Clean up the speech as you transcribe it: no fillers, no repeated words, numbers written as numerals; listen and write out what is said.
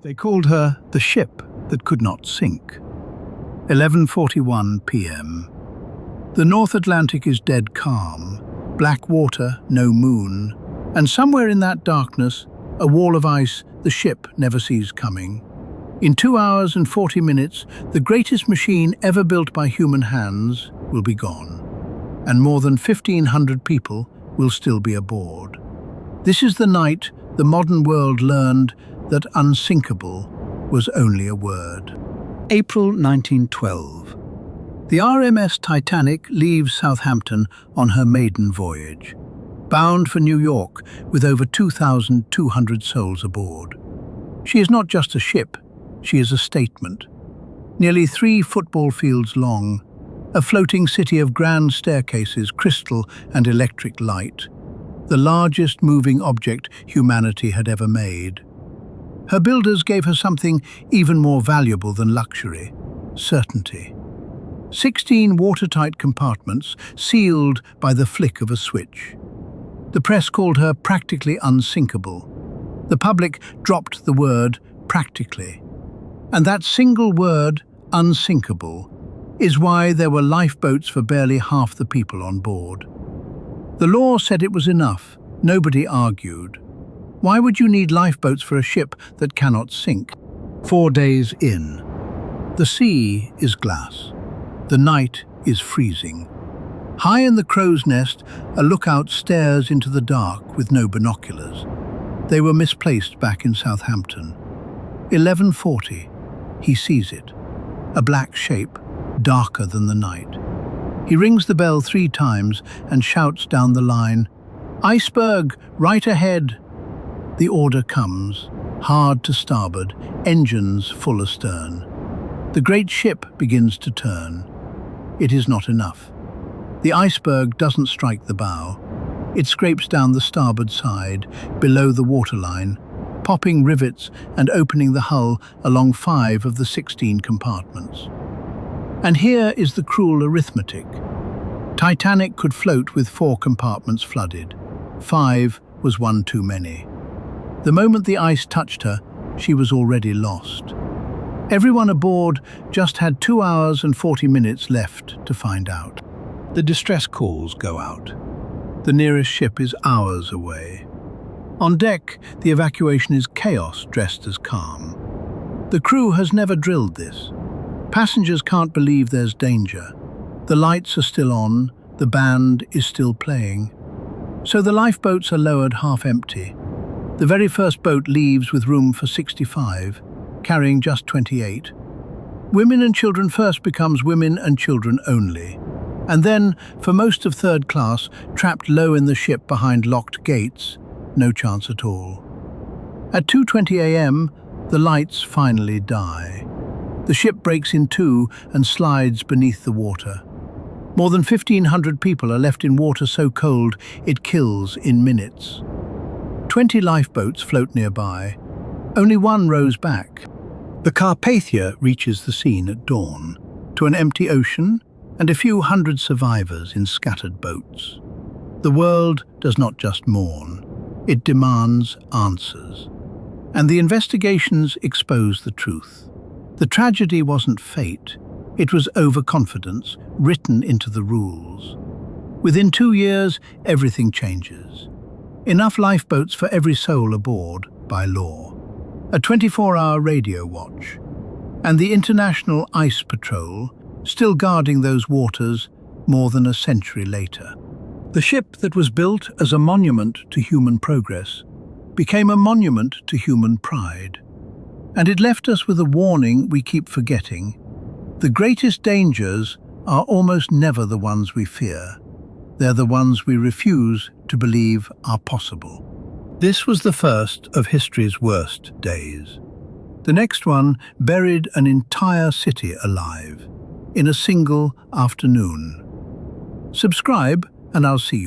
They called her the ship that could not sink. 11:41 p.m. The North Atlantic is dead calm, black water, no moon, and somewhere in that darkness, a wall of ice the ship never sees coming. In 2 hours and 40 minutes, the greatest machine ever built by human hands will be gone, and more than 1,500 people will still be aboard. This is the night the modern world learned that unsinkable was only a word. April 1912. The RMS Titanic leaves Southampton on her maiden voyage, bound for New York with over 2,200 souls aboard. She is not just a ship, she is a statement. Nearly 3 football fields long, a floating city of grand staircases, crystal and electric light, the largest moving object humanity had ever made. Her builders gave her something even more valuable than luxury: certainty. 16 watertight compartments sealed by the flick of a switch. The press called her practically unsinkable. The public dropped the word practically. And that single word, unsinkable, is why there were lifeboats for barely half the people on board. The law said it was enough. Nobody argued. Why would you need lifeboats for a ship that cannot sink? 4 days in. The sea is glass. The night is freezing. High in the crow's nest, a lookout stares into the dark with no binoculars. They were misplaced back in Southampton. 11:40. He sees it. A black shape, darker than the night. He rings the bell 3 times and shouts down the line, "Iceberg, right ahead!" The order comes, hard to starboard, engines full astern. The great ship begins to turn. It is not enough. The Iceberg doesn't strike the bow. It scrapes down the starboard side, below the waterline, popping rivets and opening the hull along 5 of the 16 compartments. And here is the cruel arithmetic. Titanic could float with 4 compartments flooded. 5 was one too many. The moment the ice touched her, she was already lost. Everyone aboard just had 2 hours and 40 minutes left to find out. The distress calls go out. The nearest ship is hours away. On deck, the evacuation is chaos dressed as calm. The crew has never drilled this. Passengers can't believe there's danger. The lights are still on, the band is still playing. So the lifeboats are lowered half empty. The very first boat leaves with room for 65, carrying just 28. Women and children first becomes women and children only. And then, for most of third class, trapped low in the ship behind locked gates, no chance at all. At 2:20 a.m., the lights finally die. The ship breaks in 2 and slides beneath the water. More than 1,500 people are left in water so cold it kills in minutes. 20 lifeboats float nearby. Only one rows back. The Carpathia reaches the scene at dawn, to an empty ocean and a few hundred survivors in scattered boats. The world does not just mourn, it demands answers. And the investigations expose the truth. The tragedy wasn't fate, it was overconfidence written into the rules. Within 2 years, everything changes. Enough lifeboats for every soul aboard, by law. A 24-hour radio watch. And the International Ice Patrol, still guarding those waters more than a century later. The ship that was built as a monument to human progress became a monument to human pride. And it left us with a warning we keep forgetting. The greatest dangers are almost never the ones we fear. They're the ones we refuse to believe are possible. This was the first of history's worst days. The next one buried an entire city alive in a single afternoon. Subscribe and I'll see you